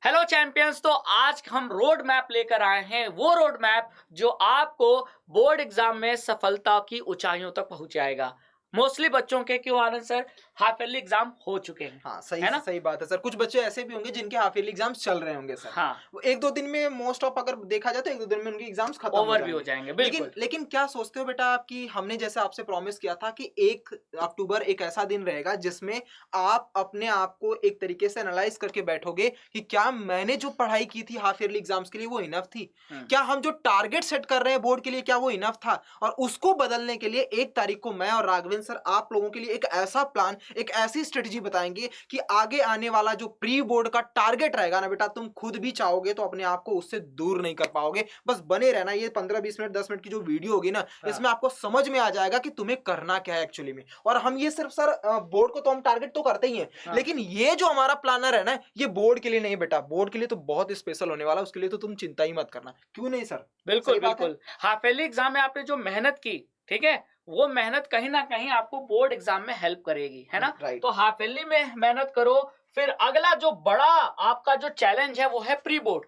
Hello champions. तो आज हम रोड मैप लेकर आए हैं, वो रोड मैप जो आपको बोर्ड एग्जाम में सफलता की ऊंचाइयों तक पहुंचाएगा। मोस्टली बच्चों के क्यों आनंद सर हाफ ईयरली एग्जाम हो चुके हैं, हाँ, सही है से ना? सही बात है सर। कुछ बच्चे ऐसे भी होंगे जिनके हाफ ईयरली एग्जाम्स चल रहे होंगे सर। हाँ, वो 1-2 दिन में मोस्ट ऑफ अगर देखा जाए तो 1-2 दिन में उनके एग्जाम्स खत्म हो ओवर भी हो जाएंगे। जाएंगे, लेकिन बिल्कुल। लेकिन क्या सोचते हो बेटा आप कि हमने जैसे आपसे प्रॉमिस किया था कि 1 अक्टूबर एक ऐसा दिन रहेगा जिसमें आप अपने आप को एक तरीके से एनालाइज करके बैठोगे कि क्या मैंने जो पढ़ाई की थी हाफ ईयरली एग्जाम्स के लिए वो इनफ थी? क्या हम जो टारगेट सेट कर रहे हैं बोर्ड के लिए क्या वो इनफ था? और उसको बदलने के लिए 1 तारीख को मैं और राघवेंद्र सर आप लोगों के लिए एक ऐसा प्लान, एक ऐसी स्ट्रेटजी बताएंगे कि आगे आने वाला जो प्री बोर्ड का टारगेट रहेगा ना बेटा, तुम खुद भी चाहोगे तो अपने आप को उससे दूर नहीं कर पाओगे। बस बने रहना। ये 15-20 मिनट 10 मिनट की जो वीडियो होगी ना, हाँ, इसमें आपको समझ में आ जाएगा कि तुम्हें करना क्या है एक्चुअली में। और हम ये सिर्फ सर बोर्ड को तो हम टारगेट तो करते ही हैं, हाँ, लेकिन ये जो हमारा प्लानर है ना, ये बोर्ड के लिए नहीं बेटा, बोर्ड के लिए तो बहुत स्पेशल होने वाला है। उसके लिए तो तुम चिंता ही मत करना। क्यों नहीं सर? बिल्कुल सही बात है। बिल्कुल। हाफ ईयरली एग्जाम में आपने जो मेहनत की, ठीक है, वो मेहनत कहीं ना कहीं आपको बोर्ड एग्जाम में हेल्प करेगी, है ना? राइट। तो हाफ ईयरली में मेहनत करो। फिर अगला जो बड़ा आपका जो चैलेंज है वो है प्री बोर्ड।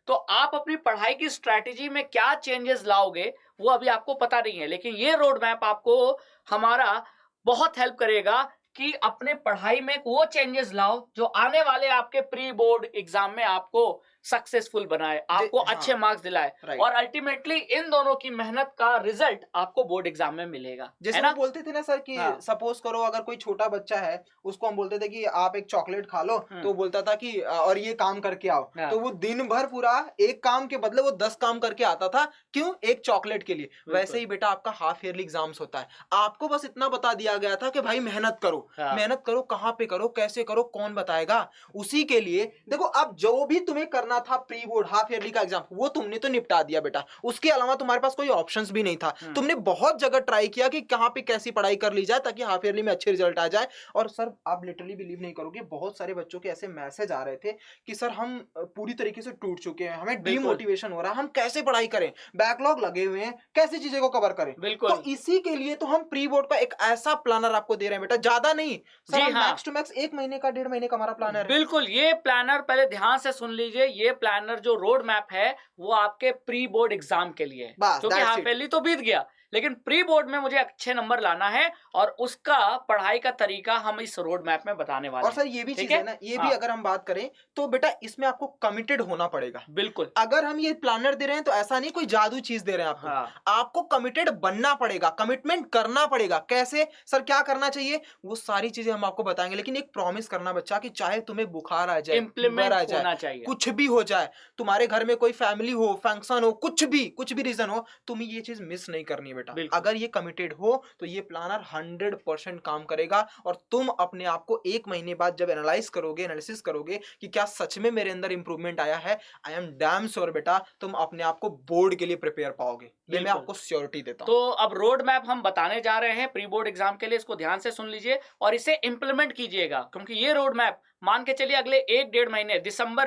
तो आप अपनी पढ़ाई की स्ट्रैटेजी में क्या चेंजेस लाओगे वो अभी आपको पता नहीं है, लेकिन ये रोड मैप आपको हमारा बहुत हेल्प करेगा कि अपने पढ़ाई में वो चेंजेस लाओ जो आने वाले आपके प्री बोर्ड एग्जाम में आपको सक्सेसफुल बनाए, आपको अच्छे हाँ। मार्क्स दिलाए। राइट। और अल्टीमेटली इन दोनों की मेहनत का रिजल्ट आपको बोर्ड एग्जाम में मिलेगा, जैसे है वो ना? बोलते थे ना सर कि हाँ। सपोज करो अगर कोई छोटा बच्चा है, उसको हम बोलते थे कि आप एक चॉकलेट खा लो, तो वो बोलता था कि और ये काम करके आओ। हाँ, तो वो दिन भर पूरा एक काम के बदले वो 10 काम करके आता था। क्यों? एक चॉकलेट के लिए। वैसे ही बेटा आपका हाफ ईयरली एग्जाम्स होता है। आपको बस इतना बता दिया गया था कि भाई मेहनत करो। हाँ, मेहनत करो, कहाँ पे करो, कैसे करो, कौन बताएगा? उसी के लिए देखो, अब जो भी तुम्हें करना था प्री बोर्ड हाफ ईयरली का एग्जाम, वो तुमने तो निपटा दिया बेटा। उसके अलावा तुम्हारे पास कोई ऑप्शंस भी नहीं था। तुमने बहुत जगह ट्राई किया कि कहाँ पे कैसी पढ़ाई कर ली जाए ताकि हाफ ईयरली में अच्छे रिजल्ट आ जाए। और सर आप लिटरली बिलीव नहीं करोगे, बहुत सारे बच्चों के ऐसे मैसेज आ रहे थे कि सर हम पूरी तरीके से टूट चुके हैं, हमें बिल्कुल डीमोटिवेशन हो रहा है, हम कैसे पढ़ाई करें, बैकलॉग लगे हुए हैं, कैसे चीजें को कवर करें। तो बिल्कुल। इसी के लिए तो हम प्री बोर्ड का एक ऐसा प्लानर आपको दे रहे हैं बेटा, ज्यादा नहीं सर, जी हम हाँ, मैक्स टू मैक्स 1 महीने का 1.5 महीने का हमारा प्लानर है। बिल्कुल। ये प्लानर पहले ध्यान से सुन लीजिए। ये प्लानर जो रोड मैप है वो आपके प्री बोर्ड एग्जाम के लिए है, बस क्योंकि दैट्स हाफ इट। ईयरली तो बीत गया, लेकिन प्री बोर्ड में मुझे अच्छे नंबर लाना है और उसका पढ़ाई का तरीका हम इस रोड मैप में बताने वाले और हैं। सर ये भी ठीक चीज है? है ना, ये भी हाँ, अगर हम बात करें तो बेटा इसमें आपको कमिटेड होना पड़ेगा। बिल्कुल। अगर हम ये प्लानर दे रहे हैं तो ऐसा नहीं कोई जादू चीज दे रहे हैं आपको। हाँ, आपको कमिटेड बनना पड़ेगा, कमिटमेंट करना पड़ेगा। कैसे सर, क्या करना चाहिए, वो सारी चीजें हम आपको बताएंगे। लेकिन एक प्रॉमिस करना बच्चा कि चाहे तुम्हें बुखार आ जाए, फीवर इम्प्लीमेंट आ जाए, होना चाहिए। कुछ भी हो जाए, तुम्हारे घर में कोई फैमिली हो, फंक्शन हो, कुछ भी रीजन हो, तुम्हें ये चीज मिस नहीं करनी है बेटा। बिल्कुल, अगर ये कमिटेड हो तो ये प्लानर 100% काम करेगा। और तुम अपने आप को 1 महीने बाद जब एनालाइज करोगे, एनालिसिस करोगे कि क्या सच में मेरे अंदर इंप्रूवमेंट आया है, आई एम डैम श्योर बेटा तुम अपने आप को बोर्ड के लिए प्रिपेयर पाओगे। ये मैं बिल्कुल। आपको श्योरिटी देता हूं। तो अब रोड मैप हम बताने जा रहे हैं प्री बोर्ड एग्जाम के लिए, इसको ध्यान से सुन लीजिए और इसे इंप्लीमेंट कीजिएगा, क्योंकि ये रोड मैप मान के चलिए अगले 1-1.5 महीने,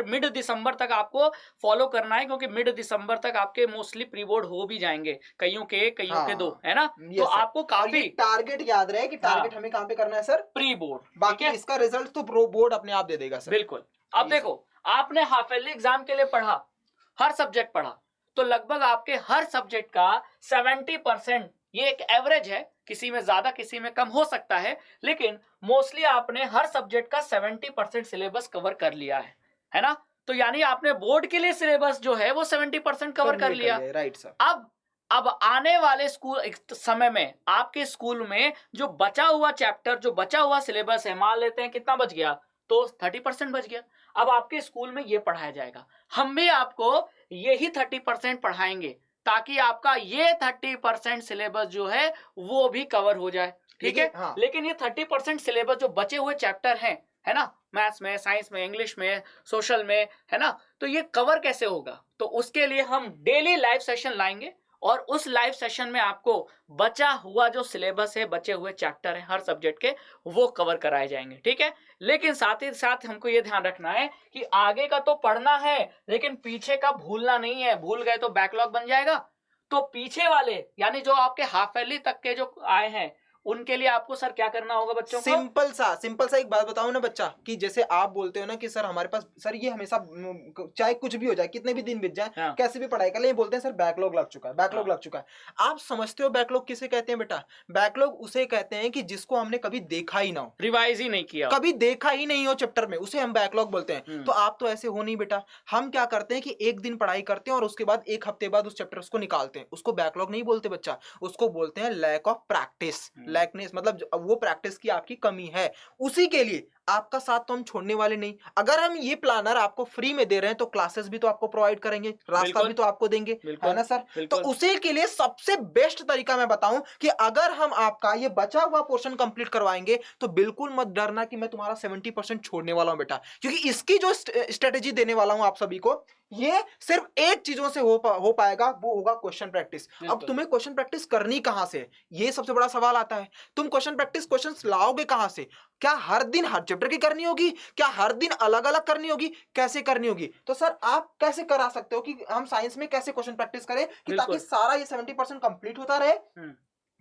मिड दिसंबर तक आपको फॉलो करना है, क्योंकि मिड दिसंबर तक आपके मोस्टली प्री बोर्ड हो भी जाएंगे, कईयों के एक, कईयों के दो, हाँ, है ना? तो यस सर। आपको और ये काफी टारगेट याद रहे कि हाँ, टारगेट हमें कहां पे करना है सर? प्री बोर्ड, ठीक बाकी है? इसका रिजल्ट तो बोर्ड अपने आप दे देगा सर। बिल्कुल। अब जी सर। देखो, आपने हाफ ईयरली एग्जाम के लिए पढ़ा, हर सब्जेक्ट पढ़ा, तो लगभग आपके हर सब्जेक्ट का 70%, ये एक एवरेज है, किसी में ज्यादा किसी में कम हो सकता है, लेकिन मोस्टली आपने हर सब्जेक्ट का 70% सिलेबस कवर कर लिया है ना? तो यानी आपने बोर्ड के लिए सिलेबस जो है वो 70% कवर कर लिया। Right sir. अब आने वाले स्कूल समय में आपके स्कूल में जो बचा हुआ चैप्टर, जो बचा हुआ सिलेबस है, मान लेते हैं कितना बच गया, तो 30% बच गया। अब आपके स्कूल में ये पढ़ाया जाएगा, हम भी आपको यही 30% पढ़ाएंगे, ताकि आपका ये 30% सिलेबस जो है वो भी कवर हो जाए, ठीक है? हाँ, लेकिन ये 30% सिलेबस जो बचे हुए चैप्टर हैं, है ना, मैथ्स में, साइंस में, इंग्लिश में, सोशल में, है ना, तो ये कवर कैसे होगा? तो उसके लिए हम डेली लाइव सेशन लाएंगे और उस लाइव सेशन में आपको बचा हुआ जो सिलेबस है, बचे हुए चैप्टर हैं हर सब्जेक्ट के, वो कवर कराए जाएंगे, ठीक है? लेकिन साथ ही साथ हमको ये ध्यान रखना है कि आगे का तो पढ़ना है, लेकिन पीछे का भूलना नहीं है। भूल गए तो बैकलॉग बन जाएगा। तो पीछे वाले यानी जो आपके हाफ ईयरली तक के जो आए हैं, उनके लिए आपको सर क्या करना होगा बच्चों को? सिंपल सा एक बात बताऊं ना बच्चा, कि जैसे आप बोलते हो ना कि सर हमारे पास सर ये हमेशा चाहे कुछ भी हो जाए, कितने भी दिन बीत जाए, हाँ, कैसे भी पढ़ाई कर ले, ये बोलते हैं सर बैकलॉग लग चुका है, बैकलॉग हाँ, लग चुका है। आप समझते हो बैकलॉग किसे कहते हैं बेटा? बैकलॉग उसे कहते हैं कि जिसको हमने कभी देखा ही ना हो, रिवाइज ही नहीं किया हो। कभी देखा ही नहीं हो चैप्टर में, उसे हम बैकलॉग बोलते हैं। हम्म, तो आप तो ऐसे हो नहीं बेटा। हम क्या करते हैं कि एक दिन पढ़ाई करते हैं और उसके बाद एक हफ्ते बाद उस चैप्टर को निकालते हैं। उसको बैकलॉग नहीं बोलते बच्चा, उसको बोलते हैं लैक ऑफ प्रैक्टिस, लैकनेस, मतलब वो प्रैक्टिस की आपकी कमी है। उसी के लिए आपका साथ तो हम छोड़ने वाले नहीं। अगर हम ये प्लानर आपको फ्री में दे रहे हैं तो क्लासेस भी तो आपको प्रोवाइड करेंगे, रास्ता बिल्कुल, भी तो आपको देंगे, है बिल्कुल, ना सर? तो बिल्कुल, उसी के लिए सबसे बेस्ट तरीका मैं बताऊं कि अगर हम आपका ये बचा हुआ पोर्शन कंप्लीट करवाएंगे तो बिल्कुल मत डरना कि मैं तुम्हारा 70% छोड़ने वाला हूं बेटा, क्योंकि इसकी जो स्ट्रेटेजी देने वाला हूं आप सभी को, ये सिर्फ एक चीजों से हो पाएगा, वो होगा क्वेश्चन प्रैक्टिस। अब बिल्कुल, तुम्हें क्वेश्चन प्रैक्टिस करनी कहां से, ये सबसे बड़ा सवाल आता है। तुम क्वेश्चन प्रैक्टिस क्वेश्चंस लाओगे कहां से? क्या हर दिन हर चैप्टर की करनी होगी? क्या हर दिन अलग अलग करनी होगी? कैसे करनी होगी? तो सर आप कैसे करा सकते हो कि हम साइंस में कैसे क्वेश्चन प्रैक्टिस करें कि ताकि बिल्कुल, सारा ये 70% कंप्लीट होता रहे, हम्म,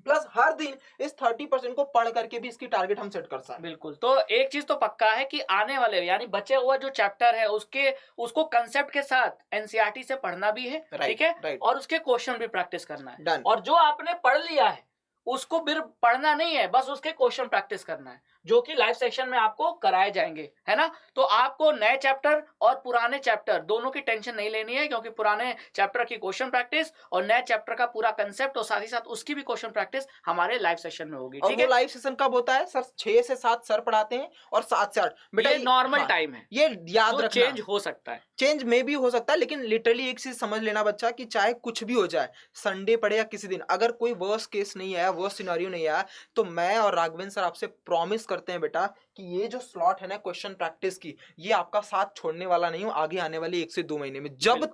प्लस हर दिन इस 30% को पढ़ करके भी इसकी टारगेट हम सेट कर सकते हैं। बिल्कुल। तो एक चीज तो पक्का है कि आने वाले यानी बचे हुआ जो चैप्टर है उसको कंसेप्ट के साथ एनसीईआरटी से पढ़ना भी है, ठीक है, राइट, और उसके क्वेश्चन भी प्रैक्टिस करना है। डन। और जो आपने पढ़ लिया है उसको फिर पढ़ना नहीं है, बस उसके क्वेश्चन प्रैक्टिस करना है, जो कि लाइव सेशन में आपको कराए जाएंगे, है ना? तो आपको नए चैप्टर और पुराने चैप्टर दोनों की टेंशन नहीं लेनी है, क्योंकि पुराने चैप्टर की क्वेश्चन प्रैक्टिस और नए चैप्टर का पूरा कंसेप्ट और साथ ही साथ उसकी भी क्वेश्चन प्रैक्टिस हमारे लाइव सेशन में होगी, और ठीक वो है? लाइव सेशन कब होता है सर? 6 से 7 सर पढ़ाते हैं और 7 से 8 बेटा, ये नॉर्मल हाँ, टाइम है, ये याद जो रखना। चेंज हो सकता है। चेंज में भी हो सकता है, लेकिन लिटरली एक चीज समझ लेना बच्चा कि चाहे कुछ भी हो जाए, संडे पड़े या किसी दिन, अगर कोई वर्स्ट केस नहीं आया, वर्स्ट सिनेरियो नहीं आया, तो मैं और राघवेंद्र सर आपसे प्रॉमिस करते हैं बेटा कि ये जो स्लॉट है ना क्वेश्चन प्रैक्टिस की, ये आपका साथ छोड़ने वाला नहीं हूं आगे आने वाले 1 से 2 महीने में। जब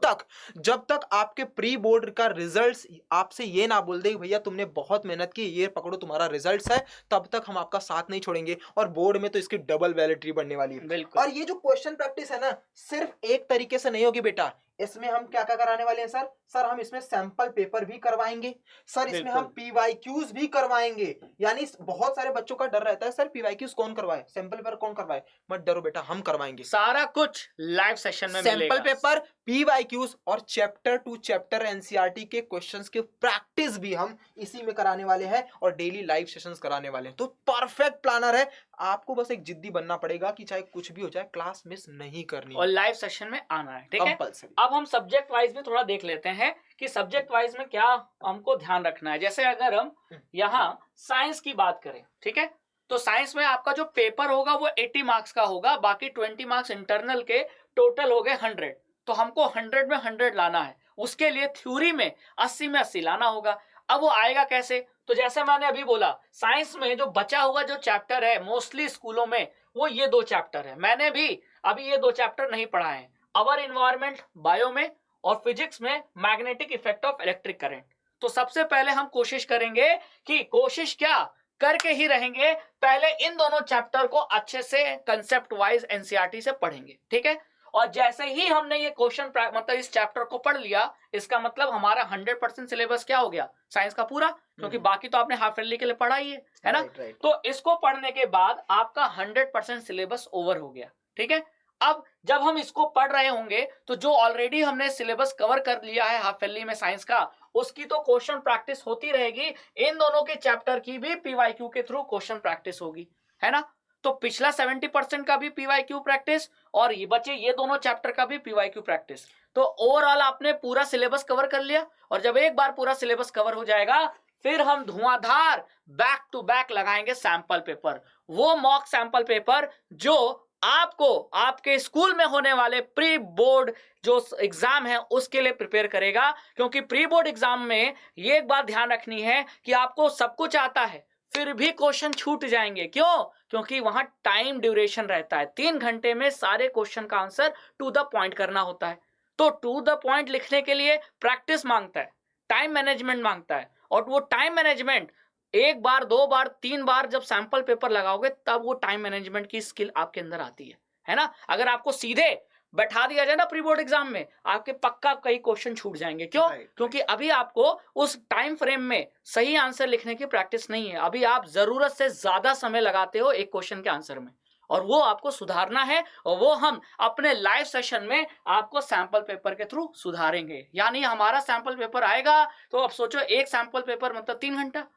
तक आपके प्री बोर्ड का रिजल्ट्स आपसे ये ना बोल दे कि भैया तुमने बहुत मेहनत की, ये पकड़ो तुम्हारा रिजल्ट्स है, तब तक हम आपका साथ नहीं छोड़ेंगे। और बोर्ड में तो इसकी डबल वैलिडिटी बनने वाली है। बिल्कुल, और ये जो क्वेश्चन प्रैक्टिस है ना, सिर्फ एक तरीके से नहीं होगी बेटा, इसमें हम क्या क्या कराने वाले हैं सर? सर हम इसमें सैंपल पेपर भी करवाएंगे, सर इसमें हम बिल्कुल, पीवाईक्यूज भी करवाएंगे। यानी बहुत सारे बच्चों का डर रहता है सर पीवाईक्यूज कौन करवाए, सैंपल पेपर कौन करवाए। मत डरो बेटा, हम करवाएंगे सारा कुछ लाइव सेशन में सैंपल मिलेगा। पेपर, पीवाईक्यूज और चैप्टर टू चैप्टर एनसीईआरटी के क्वेश्चंस की प्रैक्टिस भी हम इसी में कराने वाले हैं और डेली लाइव सेशंस कराने वाले हैं। तो परफेक्ट प्लानर है। आपको बस एक जिद्दी बनना पड़ेगा कि चाहे कुछ भी हो जाए क्लास मिस नहीं करनी और लाइव सेशन में आना है, ठीक है? कंपल्सरी। अब हम सब्जेक्ट वाइज भी थोड़ा देख लेते हैं कि सब्जेक्ट वाइज में क्या हमको ध्यान रखना है। जैसे अगर हम यहाँ साइंस की बात करें, ठीक है, तो साइंस में आपका जो पेपर होगा वो 80 मार्क्स का होगा, बाकी 20 मार्क्स इंटरनल के, टोटल हो गए 100। तो हमको 100 में 100 लाना है। उसके लिए थ्योरी में 80 में 80 लाना होगा। अब वो आएगा कैसे? तो जैसे मैंने अभी बोला, साइंस में जो बचा हुआ जो चैप्टर है मोस्टली स्कूलों में वो ये 2 चैप्टर है। मैंने भी अभी ये 2 चैप्टर नहीं पढ़ा है, अवर इन्वायरमेंट बायो में और फिजिक्स में magnetic effect of electric current. तो सबसे पहले हम कोशिश करेंगे कि कोशिश क्या करके ही रहेंगे, पहले इन दोनों चैप्टर को अच्छे से कंसेप्ट वाइज एनसीईआरटी से पढ़ेंगे, ठीक है? और जैसे ही हमने ये क्वेश्चन मतलब इस चैप्टर को पढ़ लिया, इसका मतलब हमारा 100% सिलेबस क्या हो गया साइंस का पूरा, क्योंकि बाकी तो आपने हाफ ईयरली के लिए पढ़ा ही है ना? तो इसको पढ़ने के बाद आपका 100% सिलेबस ओवर हो गया, ठीक है? अब जब हम इसको पढ़ रहे होंगे तो जो ऑलरेडी हमने सिलेबस कवर कर लिया है हाफ ईयरली में साइंस का, उसकी तो क्वेश्चन प्रैक्टिस होती रहेगी। इन दोनों के चैप्टर की भी पीवाईक्यू के थ्रू क्वेश्चन प्रैक्टिस होगी, है ना? तो पिछला 70% का भी पीवाईक्यू प्रैक्टिस और ये बचे ये दोनों चैप्टर का भी पीवाईक्यू प्रैक्टिस। तो ओवरऑल आपने पूरा सिलेबस कवर कर लिया। और जब एक बार पूरा सिलेबस कवर हो जाएगा, फिर हम धुआंधार बैक टू बैक लगाएंगे सैंपल पेपर, वो मॉक सैंपल पेपर जो आपको आपके स्कूल में होने वाले प्री बोर्ड जो एग्जाम है उसके लिए प्रिपेयर करेगा। क्योंकि प्री बोर्ड एग्जाम में ये एक बात ध्यान रखनी है कि आपको सब कुछ आता है फिर भी क्वेश्चन छूट जाएंगे। क्यों? क्योंकि वहां टाइम ड्यूरेशन रहता है, 3 घंटे में सारे क्वेश्चन का आंसर टू द पॉइंट करना होता है। तो टू द पॉइंट लिखने के लिए प्रैक्टिस मांगता है, टाइम मैनेजमेंट मांगता है। और वो टाइम मैनेजमेंट 1 बार 2 बार 3 बार जब सैंपल पेपर लगाओगे तब वो टाइम मैनेजमेंट की स्किल आपके अंदर आती है ना? अगर आपको सीधे बैठा दिया जाए ना प्री बोर्ड एग्जाम में, आपके पक्का कई क्वेश्चन छूट जाएंगे। क्यों? राइट, क्योंकि अभी आपको उस टाइम फ्रेम में सही आंसर लिखने की प्रैक्टिस नहीं है। अभी आप जरूरत से ज्यादा समय लगाते हो एक क्वेश्चन के आंसर में, और वो आपको सुधारना है, और वो हम अपने लाइव सेशन में आपको सैंपल पेपर के थ्रू सुधारेंगे। यानी हमारा सैंपल पेपर आएगा तो अब सोचो, एक सैंपल पेपर मतलब 3 घंटा,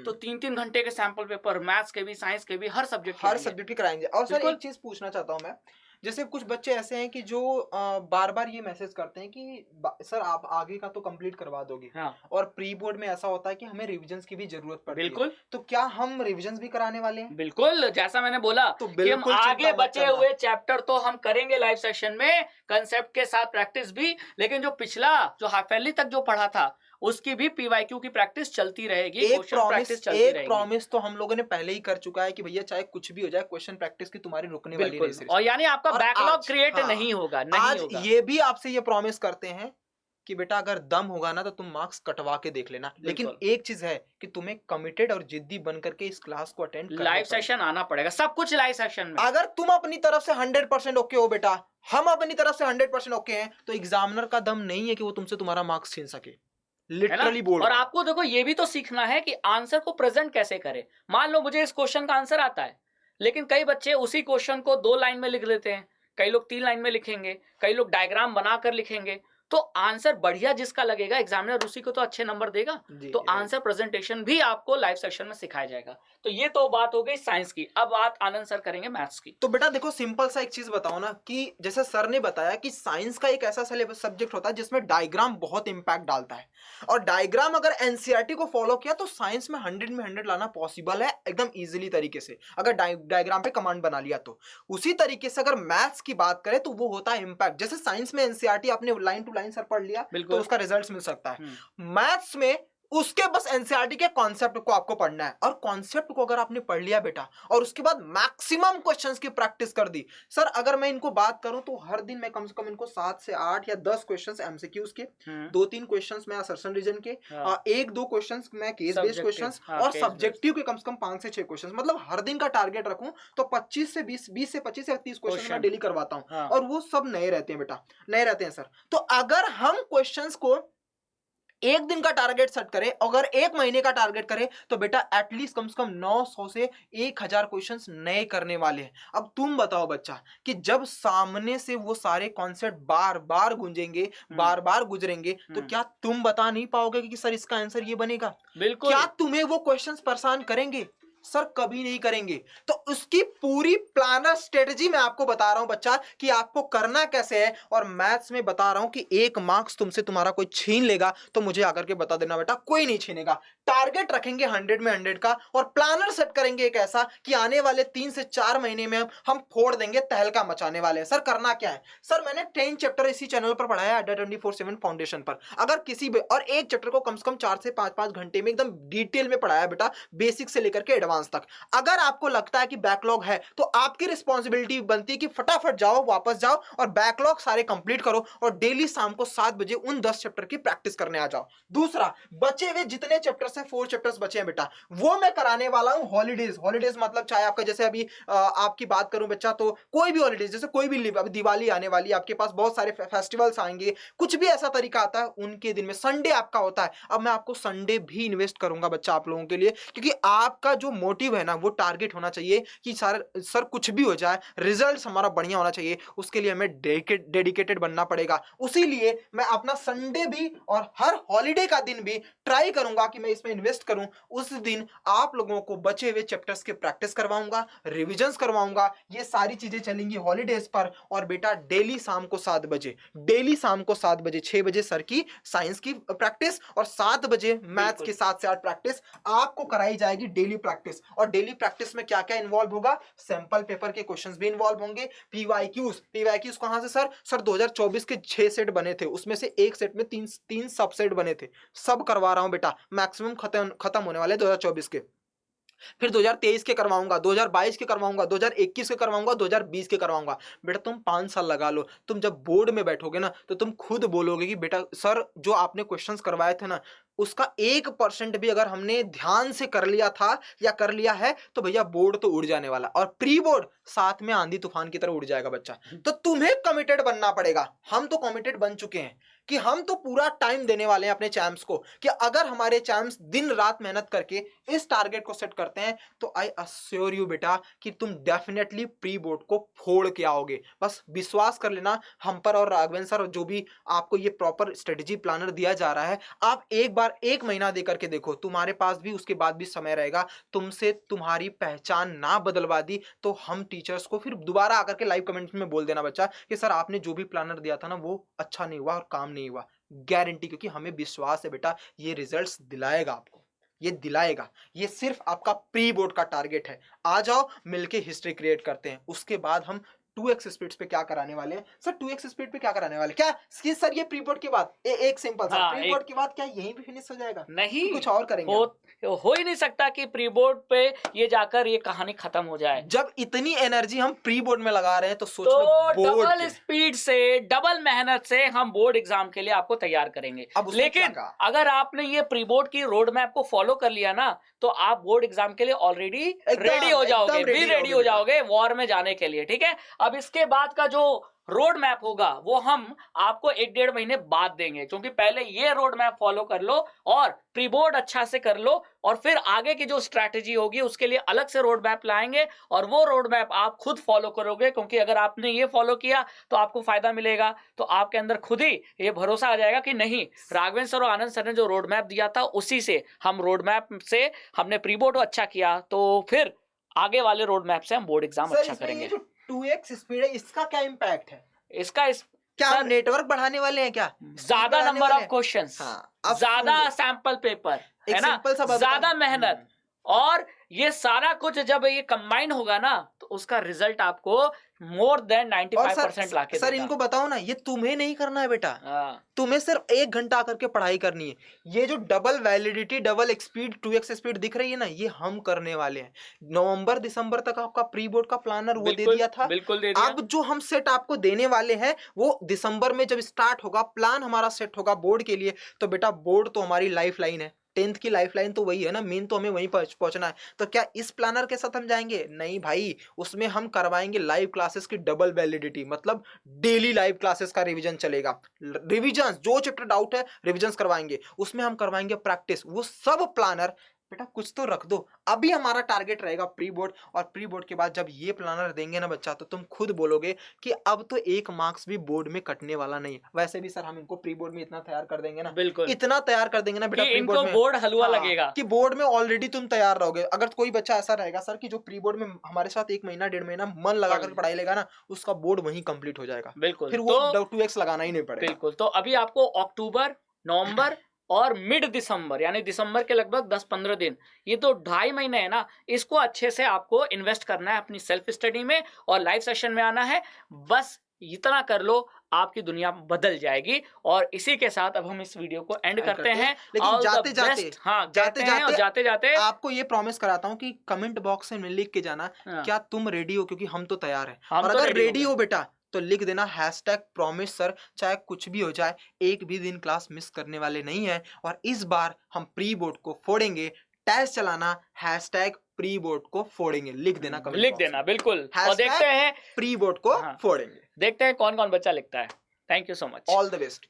तो 3-3 घंटे के सैंपल पेपर मैथ्स के भी, साइंस के भी, हर सब्जेक्ट हर सब्जेक्ट की कराएंगे। और सर बिल्कुल। एक चीज पूछना चाहता हूँ मैं, जैसे कुछ बच्चे ऐसे हैं कि जो बार बार ये मैसेज करते हैं कि सर आप आगे का तो कंप्लीट करवा दोगे, हाँ, और प्री बोर्ड में ऐसा होता है कि हमें रिविजन्स की भी जरूरत पड़ती है, बिल्कुल तो क्या हम रिविजन्स भी कराने वाले हैं? बिल्कुल। जैसा मैंने बोला तो कि हम बिल्कुल आगे चिंता मत बचे करना। हुए चैप्टर तो हम करेंगे लाइव सेशन में, कंसेप्ट के साथ प्रैक्टिस भी, लेकिन जो पिछला जो हाफ ईयरली तक जो पढ़ा था उसकी भी पीवाईक्यू की प्रैक्टिस चलती रहेगी, क्वेश्चन प्रैक्टिस चलती एक रहेगी। प्रॉमिस तो हम लोगों ने पहले ही कर चुका है कि भैया चाहे कुछ भी हो जाए, क्वेश्चन प्रैक्टिस की तुम्हारी रुकने वाली नहीं बिल्कुल, सीरीज। और यानी आपका और बैकलॉग आज, क्रिएट हाँ, नहीं होगा, नहीं आज होगा। ये भी आपसे ये प्रॉमिस करते हैं कि बेटा अगर दम होगा ना तो तुम मार्क्स कटवा के देख लेना, लेकिन बिल्कुल। एक चीज है कि तुम्हें कमिटेड और जिद्दी बन करके इस क्लास को अटेंड करना लाइव पड़ेगा। सेशन आना पड़ेगा, सब कुछ लाइव सेशन में। अगर तुम अपनी तरफ से 100% ओके हो बेटा, हम अपनी तरफ से 100% ओके हैं, तो एग्जामिनर का दम नहीं है कि वो तुमसे तुम्हारा मार्क्स छीन सके। है ना? लिटरली बोल और रहा हूं। आपको देखो ये भी तो सीखना है कि आंसर को प्रेजेंट कैसे करें। मान लो मुझे इस क्वेश्चन का आंसर आता है, लेकिन कई बच्चे उसी क्वेश्चन को 2 लाइन में लिख लेते हैं, कई लोग 3 लाइन में लिखेंगे, कई लोग डायग्राम बनाकर लिखेंगे। तो आंसर बढ़िया जिसका लगेगा, एग्जामिनर उसी को तो अच्छे नंबर देगा। जी, तो राइट। आंसर प्रेजेंटेशन भी आपको लाइव सेशन में सिखाया जाएगा। तो ये तो बात हो गई साइंस की। अब बात आनंद सर करेंगे मैथ्स की। तो बेटा देखो, सिंपल सा एक चीज बताओ ना, कि जैसे सर ने बताया कि साइंस का एक ऐसा सिलेबस सब्जेक्ट होता है जिसमें डायग्राम बहुत इंपैक्ट डालता है, और डायग्राम अगर एनसीईआरटी को फॉलो किया तो साइंस में 100 में 100 लाना पॉसिबल है एकदम इजीली तरीके से, अगर डायग्राम पे कमांड बना लिया तो। उसी तरीके से अगर मैथ्स की बात करें तो वो होता है इंपैक्ट। जैसे साइंस में एनसीईआरटी आपने लाइन टू लाइन सर पढ़ लिया तो बिल्कुल। उसका रिजल्ट मिल सकता है। मैथ्स में उसके बस एनसीईआरटी के कॉन्सेप्ट को आपको पढ़ना है, और कॉन्सेप्ट को अगर आपने पढ़ लिया बेटा और उसके बाद मैक्सिमम क्वेश्चंस की प्रैक्टिस कर दी। सर अगर मैं इनको बात करूं तो हर दिन मैं कम से कम इनको 7 से 8 या 10 क्वेश्चंस एमसीक्यूज के, 2-3 क्वेश्चंस मैं असर्शन रीजन के, हाँ। 1-2 क्वेश्चंस मैं केस बेस्ड क्वेश्चंस, हाँ, और case सब्जेक्टिव के कम से कम 5 से 6 क्वेश्चंस, मतलब हर दिन का टारगेट रखूं तो 25 से 30 क्वेश्चन मैं डेली करवाता हूं। हाँ। और वो सब नए रहते हैं बेटा, नए रहते हैं सर। तो अगर हम क्वेश्चंस को एक दिन का टारगेट सेट करें, अगर एक महीने का टारगेट करें, तो बेटा एटलीस्ट कम से कम 900 से 1000 क्वेश्चंस नए करने वाले हैं। अब तुम बताओ बच्चा, कि जब सामने से वो सारे कॉन्सेप्ट बार बार गूंजेंगे, बार बार गुजरेंगे, तो क्या तुम बता नहीं पाओगे कि सर इसका आंसर ये बनेगा? बिल्कुल। क्या तुम्हें वो क्वेश्चंस परेशान करेंगे? सर कभी नहीं करेंगे। तो उसकी पूरी प्लानर स्ट्रेटजी मैं आपको बता रहा हूं बच्चा, कि आपको करना कैसे है। और मैथ्स में बता रहा हूं कि 1 मार्क्स तुमसे तुम्हारा कोई छीन लेगा तो मुझे आकर के बता देना बेटा, कोई नहीं छीनेगा। टारगेट रखेंगे 100 में 100 का, और प्लानर सेट करेंगे एक ऐसा कि आने वाले 3 से 4 महीने में हम फोड़ देंगे, तहलका मचाने वाले हैं। सर करना क्या है? सर मैंने 10 चैप्टर इसी चैनल पर पढ़ाया है, अड्डा 24/7 फाउंडेशन पर। अगर किसी भी और एक चैप्टर को कम से कम 4 से 5 घंटे में एकदम डिटेल में पढ़ाया बेटा, बेसिक से लेकर के एडवांस तक। अगर आपको लगता है कि बैकलॉग है तो आपकी रिस्पॉन्सिबिलिटी बनती है कि फटाफट जाओ, वापस जाओ और बैकलॉग सारे कंप्लीट करो, और डेली शाम को 7 बजे उन 10 चैप्टर की प्रैक्टिस करने आ जाओ। दूसरा, बचे हुए जितने चैप्टर्स हैं, 4 चैप्टर्स बचे हैं बेटा, वो मैं कराने वाला हूं हॉलीडेज। हॉलीडेज मतलब चाहे आपका, जैसे अभी आपकी बात करूं बच्चा, तो कोई भी हॉलीडेज, जैसे कोई भी अभी दिवाली आने वाली है, आपके पास बहुत सारे फेस्टिवल्स आएंगे, कुछ भी ऐसा तरीका आता है उनके दिन में। संडे आपका होता है, अब मैं आपको संडे भी इन्वेस्ट करूंगा बच्चा आप लोगों के लिए, क्योंकि आपका जो मोटिव है ना, वो टारगेट होना चाहिए कि सर कुछ भी हो जाए, रिजल्ट हमारा बढ़िया होना चाहिए। उसके लिए हमें डेडिकेटेड बनना पड़ेगा। उसीलिए मैं अपना संडे भी और हर हॉलीडे का दिन भी ट्राई करूंगा कि मैं इसमें इन्वेस्ट करूं। उस दिन आप लोगों को बचे हुए चैप्टर्स के प्रैक्टिस करवाऊंगा, रिविजन्स करवाऊंगा, ये सारी चीजें चलेंगी हॉलीडेज पर। और बेटा डेली शाम को 7 बजे, डेली शाम को 7 बजे, 6 बजे सर की साइंस की प्रैक्टिस और 7 बजे मैथ्स की 7 से 8 प्रैक्टिस आपको कराई जाएगी, डेली प्रैक्टिस। और डेली प्रैक्टिस में क्या क्या इन्वॉल्व होगा? सैंपल पेपर के क्वेश्चंस भी इन्वॉल्व होंगे, पीवाईक्यूज कहां से सर 2024 के 6 सेट बने थे, उसमें से एक सेट में 3 सबसेट बने थे, सब करवा रहा हूं बेटा, मैक्सिमम खत्म होने वाले 2024 के। फिर 2023 के करवाऊंगा, 2022 के करवाऊंगा, 2021 के करवाऊंगा, 2020 के करवाऊंगा। बेटा तुम 5 साल लगा लो, तुम जब बोर्ड में बैठोगे ना तो तुम खुद बोलोगे कि बेटा सर जो आपने क्वेश्चंस करवाए थे ना, उसका 1% भी अगर हमने ध्यान से कर लिया था या कर लिया है तो भैया बोर्ड तो उड़ जाने वाला, और प्री बोर्ड साथ में आंधी तूफान की तरह उड़ जाएगा बच्चा। तो तुम्हें कमिटेड बनना पड़ेगा। हम तो कमिटेड बन चुके हैं कि हम तो पूरा टाइम देने वाले हैं अपने चैम्प्स को, कि अगर हमारे चैम्प्स दिन रात मेहनत करके इस टारगेट को सेट करते हैं तो आई अश्योर यू बेटा कि तुम डेफिनेटली प्री बोर्ड को फोड़ के आओगे। बस विश्वास कर लेना हम पर और राघवेंद्र सर, जो भी आपको ये प्रॉपर स्ट्रेटेजी प्लानर दिया जा रहा है, आप एक बार 1 महीना दे करके देखो, तुम्हारे पास भी उसके बाद भी समय रहेगा। तुमसे तुम्हारी पहचान ना बदलवा दी तो हम टीचर्स को फिर दोबारा आकर के लाइव कमेंट्स में बोल देना बच्चा कि सर आपने जो भी प्लानर दिया था ना वो अच्छा नहीं हुआ और काम नहीं हुआ। गारंटी, क्योंकि हमें विश्वास है बेटा ये रिजल्ट्स दिलाएगा आपको, ये दिलाएगा। ये सिर्फ आपका प्री बोर्ड का टारगेट है। आ जाओ मिलके हिस्ट्री क्रिएट करते हैं। उसके बाद हम 2x स्पीड पे क्या कराने वाले हैं सर? 2x स्पीड पे क्या कराने वाले क्या सर? ये प्री बोर्ड के बाद एक सिंपल सा प्री बोर्ड के बाद क्या यहीं पे फिनिश हो जाएगा? नहीं, कुछ और करेंगे? हो ही नहीं सकता कि प्री बोर्ड पे ये जाकर ये कहानी खत्म हो जाए। जब इतनी एनर्जी हम प्री बोर्ड में लगा रहे हैं तो सोच डबल स्पीड से, डबल मेहनत से हम बोर्ड एग्जाम के लिए आपको तैयार करेंगे। लेकिन अगर आपने ये प्री बोर्ड की रोड मैप को फॉलो कर लिया ना तो आप बोर्ड एग्जाम के लिए ऑलरेडी रेडी हो जाओगे, रेडी हो जाओगे वॉर में जाने के लिए। ठीक है, अब इसके बाद का जो रोड मैप होगा वो हम आपको 1-1.5 महीने बाद देंगे, क्योंकि पहले ये रोड मैप फॉलो कर लो और प्री बोर्ड अच्छा से कर लो, और फिर आगे की जो स्ट्रैटेजी होगी उसके लिए अलग से रोड मैप लाएंगे और वो रोड मैप आप खुद फॉलो करोगे। क्योंकि अगर आपने ये फॉलो किया तो आपको फायदा मिलेगा, तो आपके अंदर खुद ही ये भरोसा आ जाएगा कि नहीं, राघवेंद्र सर और आनंद सर ने जो रोड मैप दिया था उसी से हम रोड मैप से हमने प्री बोर्ड अच्छा किया, तो फिर आगे वाले रोड मैप से हम बोर्ड एग्जाम अच्छा करेंगे। 2x स्पीड है, इसका क्या इम्पैक्ट है? इसका क्या नेटवर्क बढ़ाने वाले हैं क्या? ज्यादा नंबर ऑफ क्वेश्चंस, ज्यादा सैंपल पेपर, है ना, ज्यादा मेहनत, और ये सारा कुछ जब ये कंबाइन होगा ना तो उसका रिजल्ट आपको मोर देन 95% लाके सर इनको बताओ ना, ये तुम्हें नहीं करना है बेटा, तुम्हें सिर्फ 1 घंटा करके पढ़ाई करनी है। ये जो double validity, double speed, 2x speed दिख रही है ना, ये हम करने वाले हैं। नवंबर दिसंबर तक आपका प्री बोर्ड का प्लानर वो दे दिया था, बिल्कुल दे दिया। अब जो हम सेट आपको देने वाले हैं वो दिसंबर में जब स्टार्ट होगा, प्लान हमारा सेट होगा बोर्ड के लिए, तो बेटा बोर्ड तो हमारी लाइफ लाइन है, 10th की लाइफलाइन तो वही है ना, मेन तो हमें वहीं पहुंचना है। तो क्या इस प्लानर के साथ हम जाएंगे? नहीं भाई, उसमें हम करवाएंगे लाइव क्लासेस की डबल वैलिडिटी, मतलब डेली लाइव क्लासेस का रिवीजन चलेगा। रिवीजन जो चैप्टर डाउट है रिवीजन करवाएंगे, उसमें हम करवाएंगे प्रैक्टिस। वो सब प्लानर बेटा कुछ तो रख दो। अभी हमारा टारगेट रहेगा प्री बोर्ड, और प्री बोर्ड के बाद जब ये प्लानर देंगे ना बच्चा, तो तुम खुद बोलोगे कि अब तो 1 मार्क्स भी बोर्ड में कटने वाला नहीं है। वैसे भी सर हम इनको प्री बोर्ड में इतना तैयार कर देंगे ना, बिल्कुल इतना तैयार कर देंगे ना बेटा प्री बोर्ड में, बोर्ड हलवा लगेगा कि बोर्ड में ऑलरेडी तुम तैयार रहोगे। अगर कोई बच्चा ऐसा रहेगा सर कि जो प्री बोर्ड में हमारे साथ 1 महीना 1.5 महीना मन लगा कर पढ़ाई लेगा ना, उसका बोर्ड वहीं कंप्लीट हो जाएगा। बिल्कुल, फिर वो 2x लगाना ही नहीं पड़ेगा। बिल्कुल, तो अभी आपको अक्टूबर, नवंबर और मिड दिसंबर, यानी दिसंबर के लगभग 10-15 दिन, ये तो 2.5 महीने है ना, इसको अच्छे से आपको इन्वेस्ट करना है अपनी सेल्फ स्टडी में और लाइव सेशन में आना है। बस इतना कर लो, आपकी दुनिया बदल जाएगी। और इसी के साथ अब हम इस वीडियो को एंड करते हैं। लेकिन जाते जाते आपको ये प्रॉमिस कराता हूँ कि कमेंट बॉक्स में लिख के जाना क्या तुम रेडी हो, क्योंकि हम तो तैयार हैं। और अगर रेडी हो बेटा तो लिख देना #promise sir, चाहे कुछ भी हो जाए, एक भी दिन क्लास मिस करने वाले नहीं है। और इस बार हम प्री बोर्ड को फोड़ेंगे, टेस्ट चलाना #प्री बोर्ड को फोड़ेंगे, लिख देना कमेंट, लिख देना बिल्कुल, और देखते हैं प्री बोर्ड को फोड़ेंगे। देखते हैं कौन कौन बच्चा लिखता है। Thank you so much, all the best.